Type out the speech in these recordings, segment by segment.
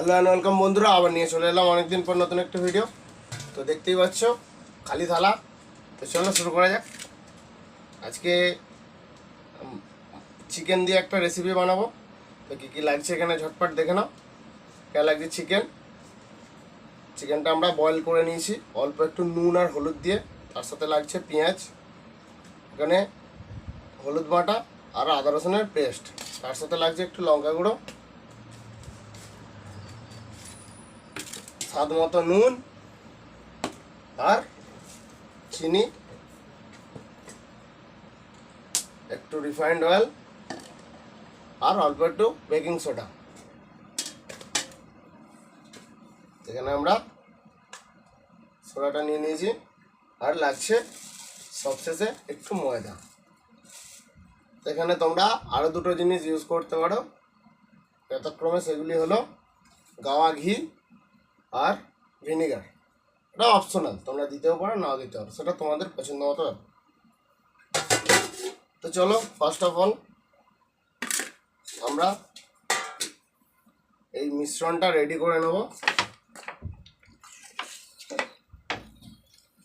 Hello and welcome বন্ধুরা, আবার নিয়ে চলে এলাম অনেকদিন পর নতুন একটা ভিডিও। তো দেখতেই পাচ্ছ খালি থালা। তো চলো শুরু করা যাক। আজকে চিকেন দিয়ে একটা রেসিপি বানাবো। তো কী কী লাগছে এখানে ঝটপট দেখে নাও। কেমন লাগছে চিকেনটা আমরা বয়েল করে নিয়েছি অল্প একটু নুন আর হলুদ দিয়ে। তার সাথে লাগছে পেঁয়াজ, এখানে হলুদ বাটা আর আদা রসুনের পেস্ট। তার সাথে লাগছে একটু লঙ্কা গুঁড়ো, স্বাদ মতো নুন আর চিনি, একটু রিফাইন্ড অয়েল আর অল্প একটু বেকিং সোডা। এখানে আমরা সোডাটা নিয়ে নিয়েছি। আর লাগছে সবশেষে একটু ময়দা। এখানে তোমরা আরও দুটো জিনিস ইউজ করতে পারো, যথাক্রমে সেগুলি হলো গাওয়া ঘি আর ভিনিগার। এটা অপশনাল, তোমরা দিতেও পারো নাও দিতে পারো, সেটা তোমাদের পছন্দ মতো ব্যাপার। তো চলো ফার্স্ট অফ অল আমরা এই মিশ্রণটা রেডি করে নেব।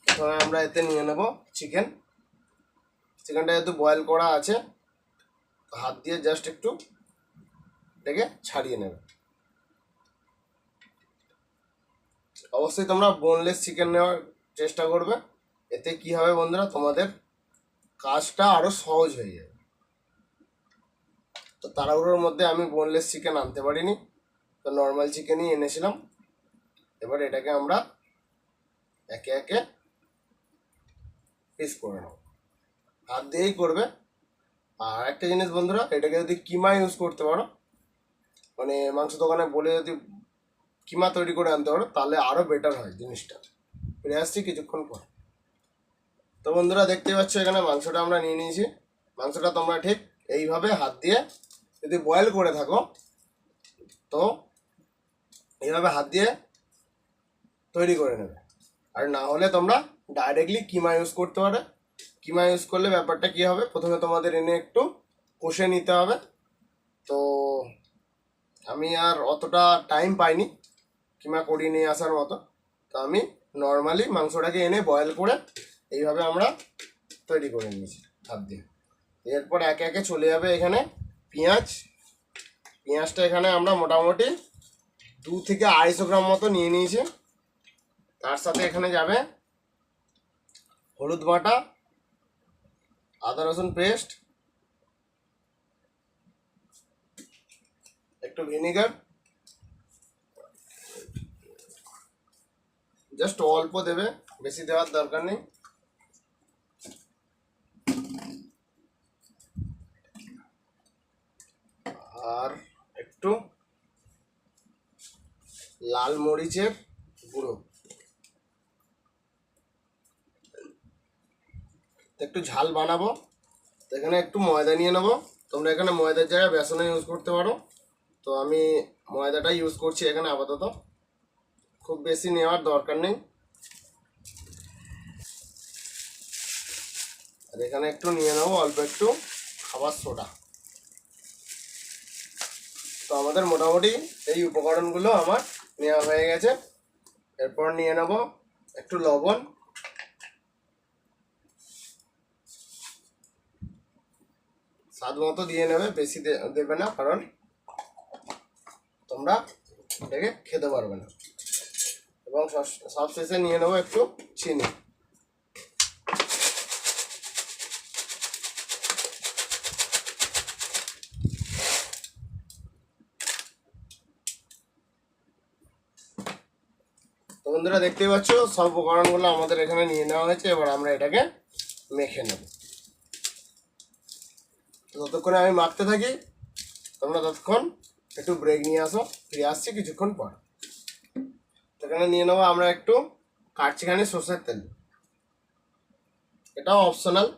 প্রথমে আমরা এতে নিয়ে নেব চিকেনটা যেহেতু বয়েল করা আছে, হাত দিয়ে জাস্ট একটু এটাকে ছাড়িয়ে নেবে। অবশ্যই তোমরা বোনলেস চিকেন নেওয়ার চেষ্টা করবে। এতে কি হবে বন্ধুরা, তোমাদের কাজটা আরও সহজ হয়ে যাবে। তো তাড়াহুড়োর মধ্যে আমি বোনলেস চিকেন আনতে পারিনি, তো নর্মাল চিকেনই এনেছিলাম। এবার এটাকে আমরা একে একে পিস করে নেব, হাত দিয়েই করবে। আর একটা জিনিস বন্ধুরা, এটাকে যদি কিমা ইউজ করতে পারো, মানে মাংস দোকানে বলে যদি কিমা তৈরি করে আনতে পারো, তাহলে আরও বেটার হয় জিনিসটা। ফিরে আসছি কিছুক্ষণ পর। তো বন্ধুরা দেখতেই পাচ্ছ এখানে মাংসটা আমরা নিয়ে নিয়েছি। মাংসটা তোমরা ঠিক এইভাবে হাত দিয়ে যদি বয়েল করে থাকো, তো এইভাবে হাত দিয়ে তৈরি করে নেবে। আর না হলে তোমরা ডাইরেক্টলি কিমা ইউজ করতে পারো। কিমা ইউজ করলে ব্যাপারটা কী হবে, প্রথমে তোমাদের এনে একটু কষে নিতে হবে। তো আমি আর অতটা টাইম পাইনি কিমা করিয়ে নিয়ে আসার মতো। তো আমি নর্মালি মাংসটাকে এনে বয়েল করে এইভাবে আমরা তৈরি করে নিয়েছি হাত দিয়ে। এরপর একে একে চলে যাবে এখানে পেঁয়াজটা এখানে আমরা মোটামুটি 2 থেকে 250 গ্রাম মতো নিয়ে নিয়েছি। তার সাথে এখানে যাবে হলুদ বাটা, আদা রসুন পেস্ট, একটু ভিনিগার, জাস্ট অল্প দেবে, বেশি দেওয়ার দরকার নেই। আর একটু লাল মরিচের গুঁড়ো, একটু ঝাল বানাবো। তো এখানে একটু ময়দা নিয়ে নেবো। তোমরা এখানে ময়দার জায়গায় বেসনও ইউজ করতে পারো, তো আমি ময়দাটাই ইউজ করছি এখানে আপাতত। খুব বেশি নেওয়ার দরকার নেই। আর এখানে একটু নিয়ে নেবো অল্প একটু খাবার সোডা। তো আমাদের মোটামুটি এই উপকরণগুলো আমার নেওয়া হয়ে গেছে। এরপর নিয়ে নেব একটু লবণ, স্বাদ মতো দিয়ে নেবে, বেশি দেবে না, কারণ তোমরা এটাকে খেতে পারবে না। এবং সব শেষে নিয়ে নেবো একটু চিনি। তো বন্ধুরা দেখতেই পাচ্ছ সব উপকরণগুলো আমাদের এখানে নিয়ে নেওয়া হয়েছে। এবার আমরা এটাকে মেখে নেব। ততক্ষণে আমি মাখতে থাকি, তোমরা ততক্ষণ একটু ব্রেক নিয়ে আসো। ফিরে আসছি কিছুক্ষণ পর। এখানে নিয়ে নেবো আমরা একটু কাটচিখানি সর্ষের তেল। এটাও অপশনাল,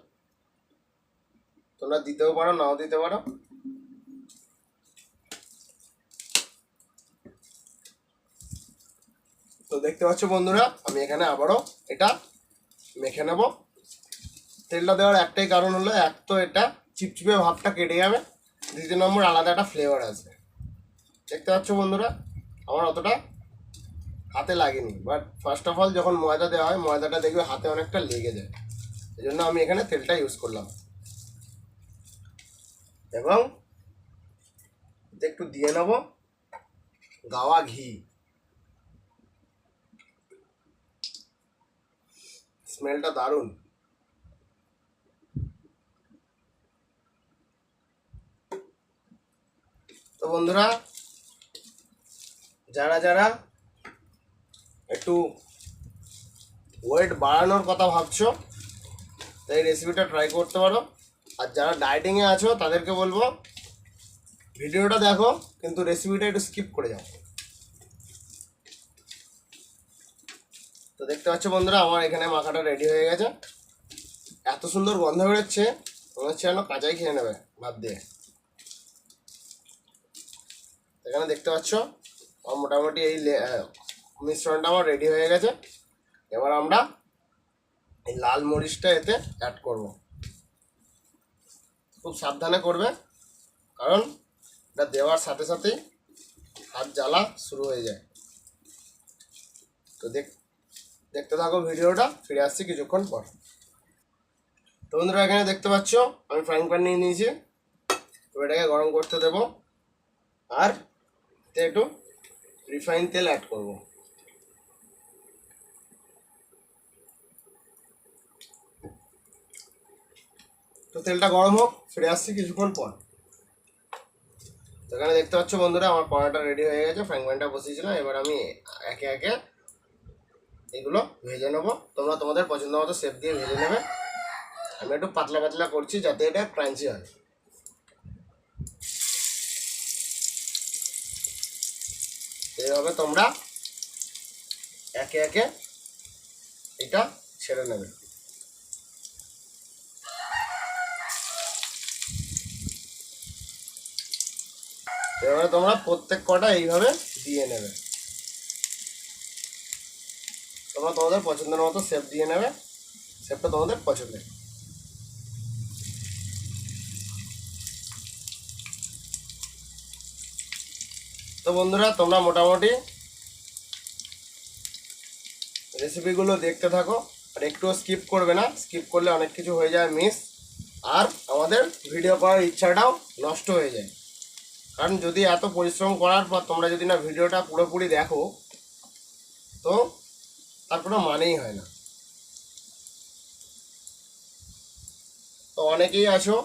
তোমরা দিতেও পারো নাও দিতে পারো। তো দেখতে পাচ্ছ বন্ধুরা, আমি এখানে আবারও এটা মেখে নেব। তেলটা দেওয়ার একটাই কারণ হলো, এক তো এটা চিপচিপে ভাবটা কেটে যাবে, দ্বিতীয় নম্বর আলাদা একটা ফ্লেভার আসবে। দেখতে পাচ্ছ বন্ধুরা, আমার অতটা হাতে লাগেনি, বাট ফার্স্ট অফ অল যখন ময়দা দেওয়া হয় ময়দাটা দেখবে হাতে অনেকটা লেগে যায়, এই জন্য আমি এখানে তেলটা ইউজ করলাম। এবং একটু দিয়ে নেব গাওয়া ঘি, স্মেলটা দারুণ। তো বন্ধুরা, যারা যারা একটু ওয়েট বাড়ানোর কথা ভাবছো তো এই রেসিপিটা ট্রাই করতে পারো। আর যারা ডায়েটিংয়ে আছো তাদেরকে বলবো ভিডিওটা দেখো কিন্তু রেসিপিটা একটু স্কিপ করে যাও। তো দেখতে পাচ্ছ বন্ধুরা, আমার এখানে মাখাটা রেডি হয়ে গেছে। এত সুন্দর গন্ধ বেরোচ্ছে, মনে হচ্ছে যেন কাঁচাই খেয়ে নেবে ভাত দিয়ে। এখানে দেখতে পাচ্ছ আমার মোটামুটি এই মিশ্রণটা আমার রেডি হয়ে গেছে। এবার আমরা এই লাল মরিচটা এতে অ্যাড করব। খুব সাবধানে করবে, কারণ এটা দেওয়ার সাথে সাথেই হাত জ্বালা শুরু হয়ে যায়। তো দেখতে থাকো ভিডিওটা, ফিরে আসছি কিছুক্ষণ পর। তো বন্ধুরা, এখানে দেখতে পাচ্ছ আমি ফ্রাইং প্যান নিয়ে নিয়েছি। তো এটাকে গরম করতে দেব, আর এতে একটু রিফাইন তেল অ্যাড করব। তো তেলটা গরম হোক, ফিরে আসছি কিছুক্ষণ পর। তো এখানে দেখতে পাচ্ছ বন্ধুরা, আমার কড়াটা রেডি হয়ে গেছে, ফ্রাইং প্যানটা বসিয়েছিলাম। এবার আমি একে একে এগুলো ভেজে নেবো। তোমরা তোমাদের পছন্দ মতো শেপ দিয়ে ভেজে নেবে। আমি একটু পাতলা পাতলা করছি যাতে এটা ক্রাঞ্চি হয়। এইভাবে তোমরা একে একে এটা ছেড়ে নেবে। এবারে তোমরা প্রত্যেক কটা এইভাবে দিয়ে নেবে। তোমরা তোমাদের পছন্দের মতো শেপ দিয়ে নেবে, শেপটা তোমাদের পছন্দের। তো বন্ধুরা, তোমরা মোটামুটি রেসিপিগুলো দেখতে থাকো, আর একটুও স্কিপ করবে না। স্কিপ করলে অনেক কিছু হয়ে যায় মিস, আর আমাদের ভিডিও করার ইচ্ছাটাও নষ্ট হয়ে যায়। কারণ যদি এত পরিশ্রম করার পর তোমরা যদি না ভিডিওটা পুরোপুরি দেখো, তো তার কোনো মানেই হয় না। তো অনেকেই আছো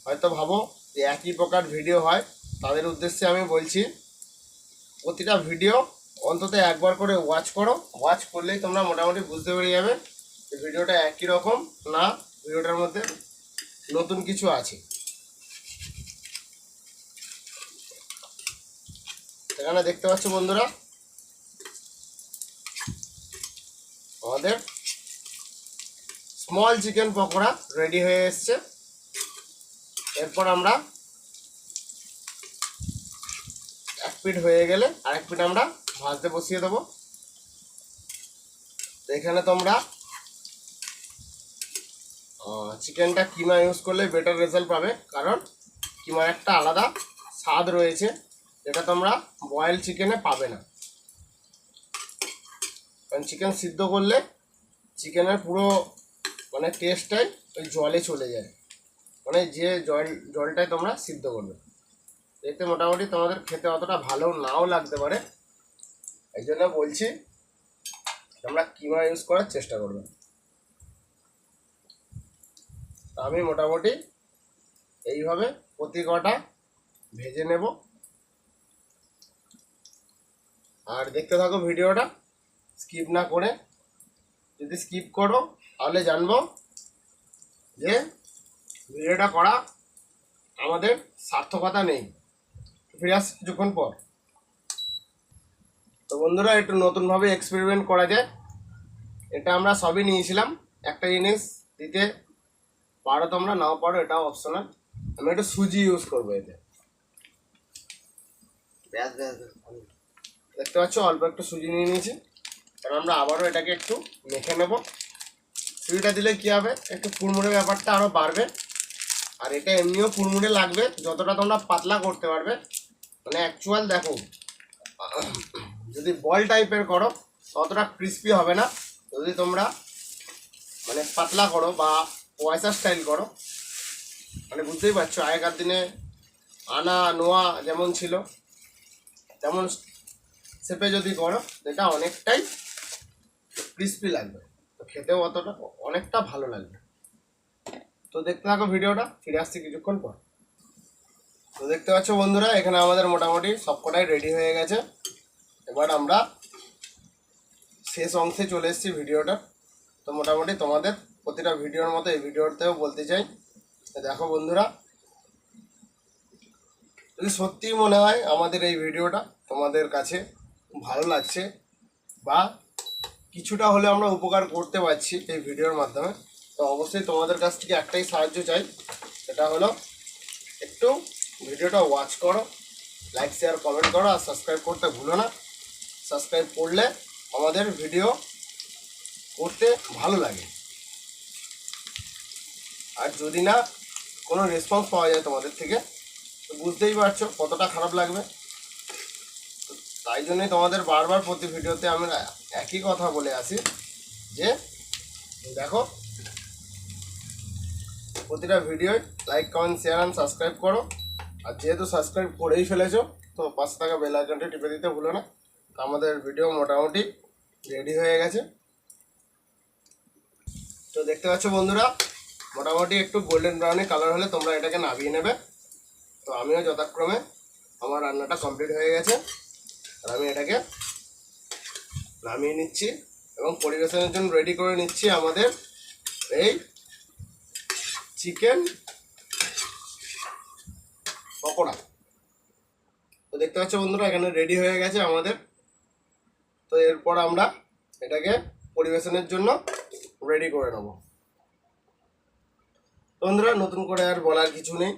হয়তো ভাবো যে একই প্রকার ভিডিও হয়, তাদের উদ্দেশ্যে আমি বলছি প্রতিটা ভিডিও অন্তত একবার করে ওয়াচ করো। ওয়াচ করলেই তোমরা মোটামুটি বুঝতে পেরে যাবে যে ভিডিওটা একই রকম না, ভিডিওটার মধ্যে নতুন কিছু আছে। এখানে দেখতে পাচ্ছ বন্ধুরা, আমাদের স্মল চিকেন পকোড়া রেডি হয়ে এসছে। এরপর আমরা এক পিঠ হয়ে গেলে আরেক পিঠ আমরা ভাজতে বসিয়ে দেবো। তো এখানে তোমরা চিকেনটা কিমা ইউজ করলে বেটার রেজাল্ট পাবে, কারণ কিমার একটা আলাদা স্বাদ রয়েছে যেটা তোমরা বয়েল চিকেনে পাবে না। কারণ চিকেন সিদ্ধ করলে চিকেনের পুরো মানে টেস্টটাই ওই জলে চলে যায়, মানে যে জলটাই তোমরা সিদ্ধ করবে এতে মোটামুটি তোমাদের খেতে অতটা ভালো নাও লাগতে পারে। এই জন্য বলছি তোমরা কিমা ইউজ করার চেষ্টা করবে। আমি মোটামুটি এইভাবে প্রতি কটা ভেজে নেব, আর দেখতে থাকো ভিডিওটা স্কিপ না করে। যদি স্কিপ করো তাহলে জানবো যে ভিডিওটা করা আমাদের সার্থকতা নেই। ফিরে আসছি কিছুক্ষণ পর। তো বন্ধুরা, একটু নতুনভাবে এক্সপেরিমেন্ট করা যায়। এটা আমরা সবই নিয়েছিলাম, একটা জিনিস দিতে পারো তোমরা, নাও পারো, এটাও অপশনাল। আমি একটু সুজি ইউজ করবো এতে। দেখতে পাচ্ছ অল্প একটু সুজি নিয়ে নিয়েছি, কারণ আমরা আবারও এটাকে একটু মেখে নেব। সুজিটা দিলে কী হবে, একটু কুড়মুড়ে ব্যাপারটা আরও বাড়বে, আর এটা এমনিও কুড়মুড়ে লাগবে। যতটা তোমরা পাতলা করতে পারবে, মানে অ্যাকচুয়াল দেখো যদি বল টাইপের করো ততটা ক্রিস্পি হবে না। যদি তোমরা মানে পাতলা করো বা পয়সা স্টাইল করো, মানে বুঝতেই পারছো আগেকার দিনে আনা নোয়া যেমন ছিল তেমন শেপে যদি করো এটা অনেকটাই ক্রিস্পি লাগবে, তো খেতেও অতটা অনেকটা ভালো লাগবে। তো দেখতে থাকো ভিডিওটা, ফিরে আসছি কিছুক্ষণ পর। তো দেখতে পাচ্ছ বন্ধুরা এখানে আমাদের মোটামুটি সবকটাই রেডি হয়ে গেছে। এবার আমরা শেষ অংশে চলে এসেছি ভিডিওটা। তো মোটামুটি তোমাদের প্রতিটা ভিডিওর মতো এই ভিডিওতেও বলতে চাই, দেখো বন্ধুরা যদি সত্যিই মনে হয় আমাদের এই ভিডিওটা তোমাদের কাছে ভালো লাগছে বা কিছুটা হলে আমরা উপকার করতে পারছি এই ভিডিওর মাধ্যমে, তো অবশ্যই তোমাদের কাছ থেকে একটাই সাহায্য চাই, সেটা হলো একটু ভিডিওটা ওয়াচ করো, লাইক শেয়ার কমেন্ট করো আর সাবস্ক্রাইব করতে ভুলো না। সাবস্ক্রাইব করলে আমাদের ভিডিও করতে ভালো লাগে, আর যদি না কোনো রেসপন্স পাওয়া যায় তোমাদের থেকে তো বুঝতেই পারছো কতটা খারাপ লাগবে। তাই জন্যই তোমাদের বারবার প্রতি ভিডিওতে আমরা একই কথা বলে আসি যে দেখো প্রতিটা ভিডিওয় like comment share and subscribe করো, আর যেহেতু সাবস্ক্রাইব করেই ফেলেছো তো পাশে থাকা বেল আইকনটি টিপে দিতে ভুলো না। তো আমাদের ভিডিও মোটামুটি রেডি হয়ে গেছে। তো দেখতে পাচ্ছ বন্ধুরা মোটামুটি একটু গোল্ডেন ব্রাউনি কালার হলে তোমরা এটাকে নামিয়ে নেবে। তো আমিও যথাক্রমে আমার রান্নাটা কমপ্লিট হয়ে গেছে, আর আমি এটাকে নামিয়ে নিচ্ছি এবং পরিবেশনের জন্য রেডি করে নিচ্ছি আমাদের এই চিকেন পকোড়া। তো দেখতে পাচ্ছ বন্ধুরা এখানে রেডি হয়ে গেছে আমাদের। তো এরপর আমরা এটাকে পরিবেশনের জন্য রেডি করে নেব। বন্ধুরা নতুন করে আর বলার কিছু নেই,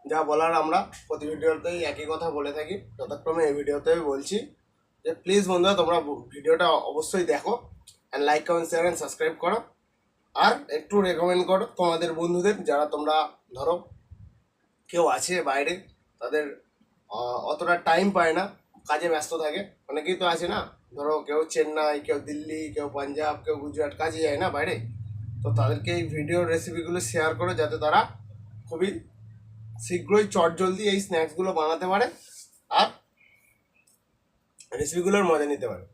যা বলার আমরা প্রতি ভিডিওতেই একই কথা বলে থাকি, যথাক্রমে এই ভিডিওতেই বলছি যে প্লিজ বন্ধুরা তোমরা ভিডিওটা অবশ্যই দেখো and like comment share and subscribe করো, আর একটু রেকমেন্ড করো তোমাদের বন্ধুদের, যারা তোমরা ধরো কেউ আছে বাইরে তাদের অতটা টাইম পায় না, কাজে ব্যস্ত থাকে, অনেকেই তো আছে না, ধরো কেউ চেন্নাই, কেউ দিল্লি, কেউ পাঞ্জাব, কেউ গুজরাট কাজে যায় না বাইরে, তো তাদেরকে এই ভিডিও রেসিপিগুলো শেয়ার করো যাতে তারা খুবই শীঘ্রই চটজলদি এই স্ন্যাক্সগুলো বানাতে পারে আর রেসিপিগুলোর মজা নিতে পারে।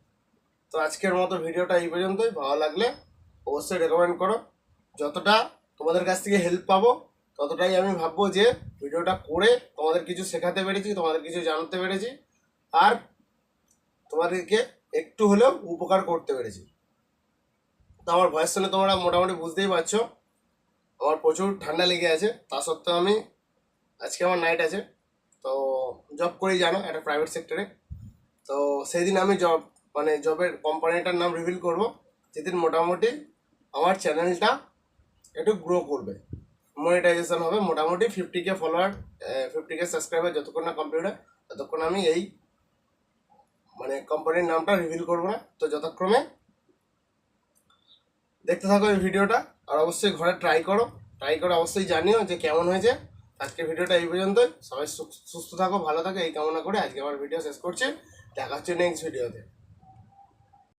তো আজকের মতো ভিডিওটা এই পর্যন্তই, ভালো লাগলে অবশ্যই রেকমেন্ড করো। যতটা তোমাদের কাছ থেকে হেল্প পাবো ততটাই আমি ভাববো যে ভিডিওটা করে তোমাদের কিছু শেখাতে পেরেছি, তোমাদের কিছু জানতে পেরেছি, আর তোমাদেরকে একটু হলেও উপকার করতে পেরেছি। তো আমার ভয়েস শুনে তোমরা মোটামুটি বুঝতেই পারছো আমার প্রচুর ঠান্ডা লেগে আছে, তা সত্ত্বেও আমি আজকে আমার নাইট আছে, তো জব করেই জানো একটা প্রাইভেট সেক্টরে। তো সেই দিন আমি জবের কোম্পানিটার নাম রিভিল করব, যেদিন মোটামুটি আমার চ্যানেলটা একটু গ্রো করবে, মনিটাইজেশন হবে, মোটামুটি 50K ফলোয়ার 50K সাবস্ক্রাইবার যতক্ষণ না কমপ্লিট হয় ততক্ষণ আমি এই কোম্পানির নামটা রিভিল করবো না। তো যথাক্রমে দেখতে থাকো এই ভিডিওটা, আর অবশ্যই ঘরে ট্রাই করে অবশ্যই জানিও যে কেমন হয়েছে। আজকে ভিডিওটা এই পর্যন্তই, সবাই সুস্থ থাকো ভালো থাকো এই কামনা করে আজকে আমার ভিডিও শেষ করছি। দেখা হচ্ছে নেক্সট ভিডিওতে।